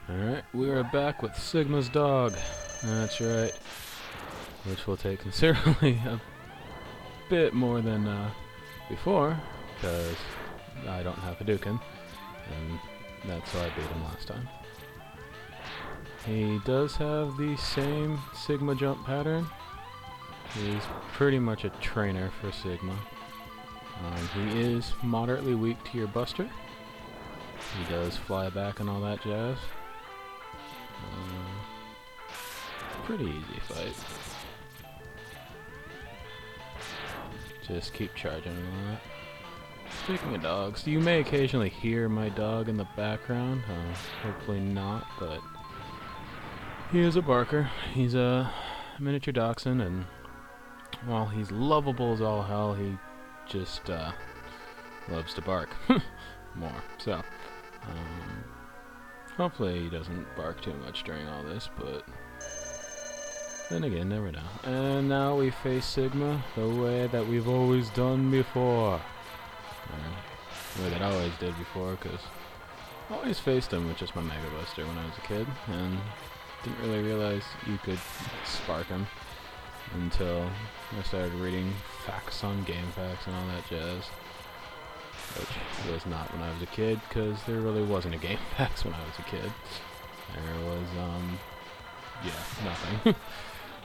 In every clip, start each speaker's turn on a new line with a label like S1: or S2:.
S1: Alright, we are back with Sigma's dog. That's right. Which will take considerably a bit more than before, because I don't have Hadouken, and that's why I beat him last time. He does have the same Sigma jump pattern. He's pretty much a trainer for Sigma. He is moderately weak to your Buster. He does fly back and all that jazz. Pretty easy fight. Just keep charging and all that. Speaking of dogs, you may occasionally hear my dog in the background. Hopefully not, but he is a barker. He's a miniature dachshund, and while he's lovable as all hell, he just loves to bark more. So, hopefully he doesn't bark too much during all this, but then again, never know. And now we face Sigma the way that we've always done before. The way that I always did before, because I always faced him with just my Megabuster when I was a kid, and didn't really realize you could spark him until I started reading facts on game facts and all that jazz. Which was not when I was a kid, because there really wasn't a game facts when I was a kid. There was, yeah, nothing.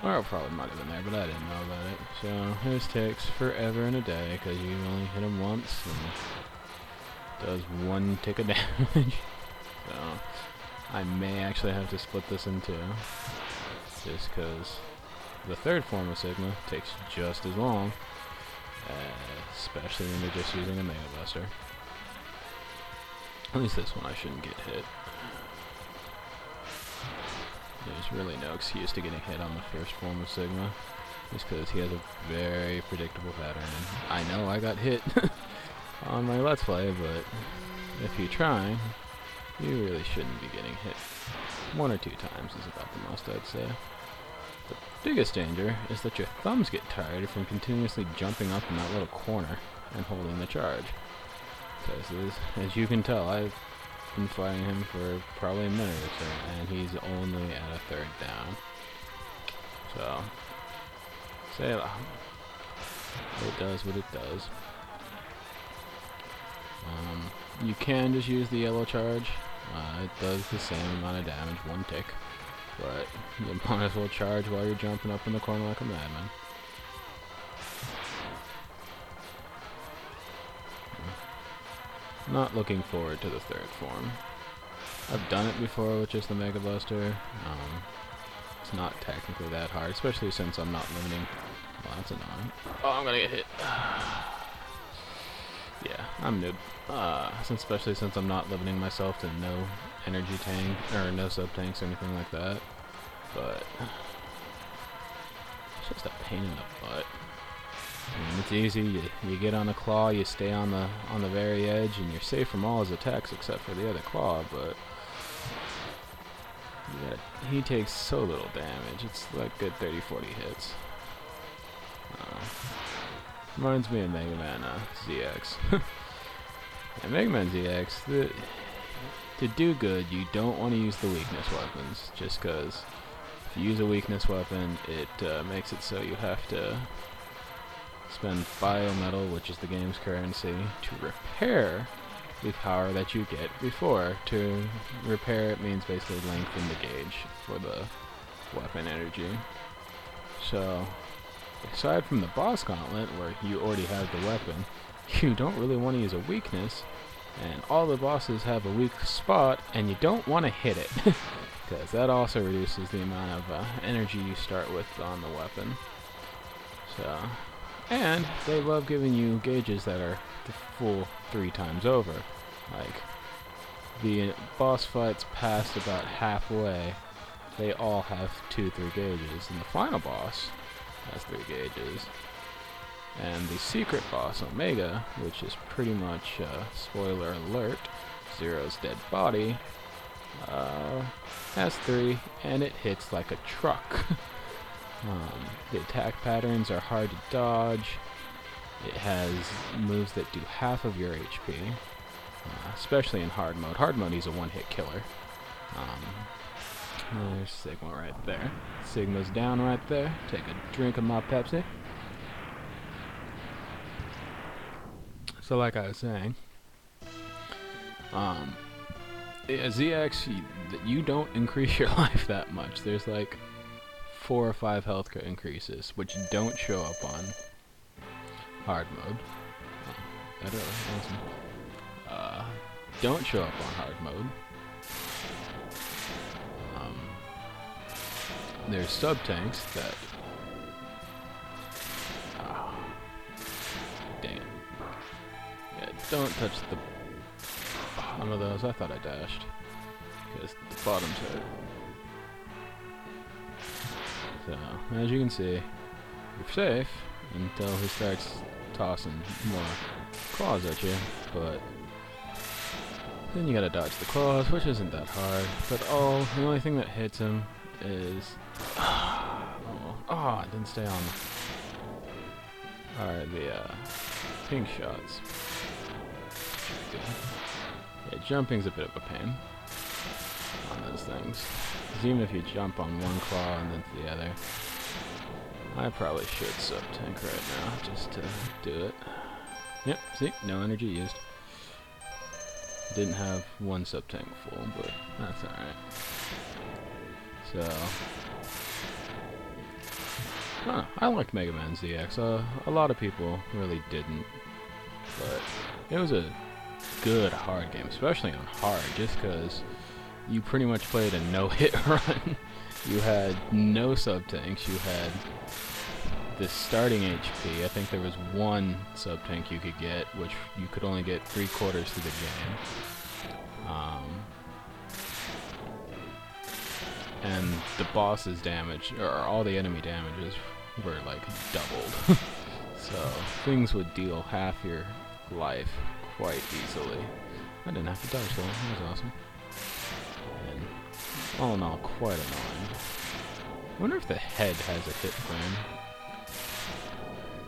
S1: Or it probably might have been there, but I didn't know about it. So, his takes forever and a day, because you only hit him once, and does one tick of damage. So, I may actually have to split this in two, just because the third form of Sigma takes just as long, especially when you're just using a Megabuster. At least this one I shouldn't get hit. There's really no excuse to getting hit on the first form of Sigma, just because he has a very predictable pattern. And I know I got hit on my Let's Play, but if you try, you really shouldn't be getting hit. 1 or 2 times is about the most I'd say. The biggest danger is that your thumbs get tired from continuously jumping up in that little corner and holding the charge. Because as you can tell, I've been fighting him for probably a minute or so, and he's only at a third down. So, say it does what it does. You can just use the yellow charge. It does the same amount of damage, 1 tick, but you might as well charge while you're jumping up in the corner like a madman. Not looking forward to the third form. I've done it before with just the Megabuster. It's not technically that hard, especially since I'm not limiting. Well, that's annoying. Oh, I'm gonna get hit. Yeah, I'm noob. Especially since I'm not limiting myself to no energy tank, or no sub-tanks or anything like that. But it's just a pain in the butt. I mean, it's easy. You get on a claw, you stay on the very edge, and you're safe from all his attacks except for the other claw. But yeah, he takes so little damage. It's like good 30-40 hits. Reminds me of Megaman ZX. And Megaman ZX, to do good, you don't want to use the weakness weapons, just because if you use a weakness weapon, it makes it so you have to spend biometal, which is the game's currency, to repair the power that you get before. To repair it means basically lengthen the gauge for the weapon energy. So, aside from the boss gauntlet, where you already have the weapon, you don't really want to use a weakness, and all the bosses have a weak spot, and you don't want to hit it, because that also reduces the amount of energy you start with on the weapon. So, and they love giving you gauges that are the full 3 times over. Like, the boss fights past about halfway, they all have 2-3 gauges, and the final boss has 3 gauges. And the secret boss, Omega, which is pretty much, spoiler alert, Zero's dead body, has 3, and it hits like a truck. The attack patterns are hard to dodge. It has moves that do half of your HP, especially in hard mode. Hard mode, he's a one-hit killer. there's Sigma right there. Sigma's down right there. Take a drink of my Pepsi. So like I was saying, yeah, ZX, you don't increase your life that much. There's like 4 or 5 health increases, which don't show up on hard mode. That really awesome. Don't show up on hard mode. There's sub-tanks that... dang it. Yeah, don't touch the bottom of those. I thought I dashed. Because the bottom's hurt. So, as you can see, you're safe until he starts tossing more claws at you, but then you gotta dodge the claws, which isn't that hard. But the only thing that hits him is... it didn't stay on. Alright, the pink shots. Yeah, jumping's a bit of a pain on those things. Because even if you jump on one claw and then to the other, I probably should sub-tank right now just to do it. Yep, see? No energy used. Didn't have one sub-tank full, but that's alright. So... I liked Megaman ZX. A lot of people really didn't. But it was a good hard game, especially on hard, just because you pretty much played a no-hit run. You had no sub-tanks, you had the starting HP. I think there was one sub-tank you could get, which you could only get 3/4 through the game. And the boss's damage, or all the enemy damages, were like doubled. So things would deal half your life quite easily. I didn't have to dodge though, that was awesome. And all in all, quite annoying. I wonder if the head has a hit frame.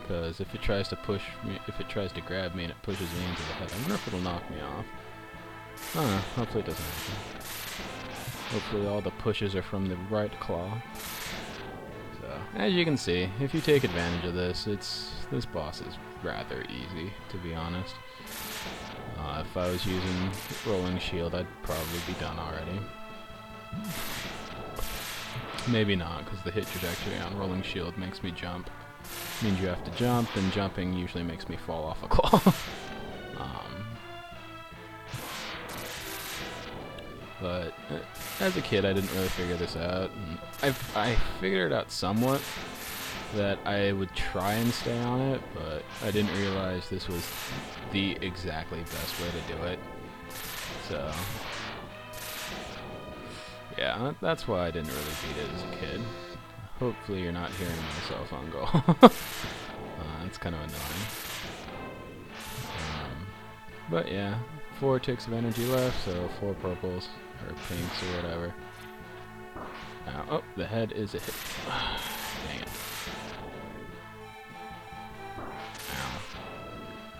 S1: Because if it tries to push me, if it tries to grab me and it pushes me into the head, I wonder if it'll knock me off. I don't know, hopefully it doesn't happen. Hopefully all the pushes are from the right claw. So, as you can see, if you take advantage of this, this boss is rather easy, to be honest. If I was using rolling shield, I'd probably be done already. Maybe not, because the hit trajectory on rolling shield makes me jump. Means you have to jump, and jumping usually makes me fall off a claw. But as a kid, I didn't really figure this out. And I figured it out somewhat, that I would try and stay on it, but I didn't realize this was the exactly best way to do it. So, yeah, that's why I didn't really beat it as a kid. Hopefully you're not hearing my cell phone go. That's kind of annoying. But yeah, 4 ticks of energy left, so 4 purples, or pinks, or whatever. Oh, the head is a hit. Dang it. Ow.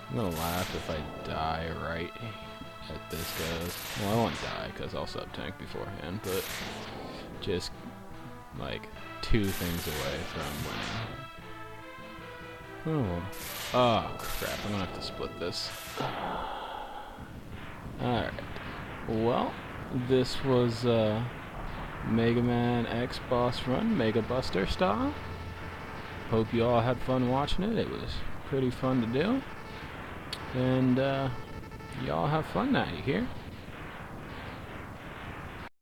S1: I'm gonna laugh if I die right at this goes. Well, I won't die, because I'll sub-tank beforehand, but just, like, 2 things away from winning. Oh, crap, I'm gonna have to split this. Alright. Well, this was Megaman X boss run, Megabuster style. Hope you all had fun watching it. It was pretty fun to do. And y'all have fun now, you hear?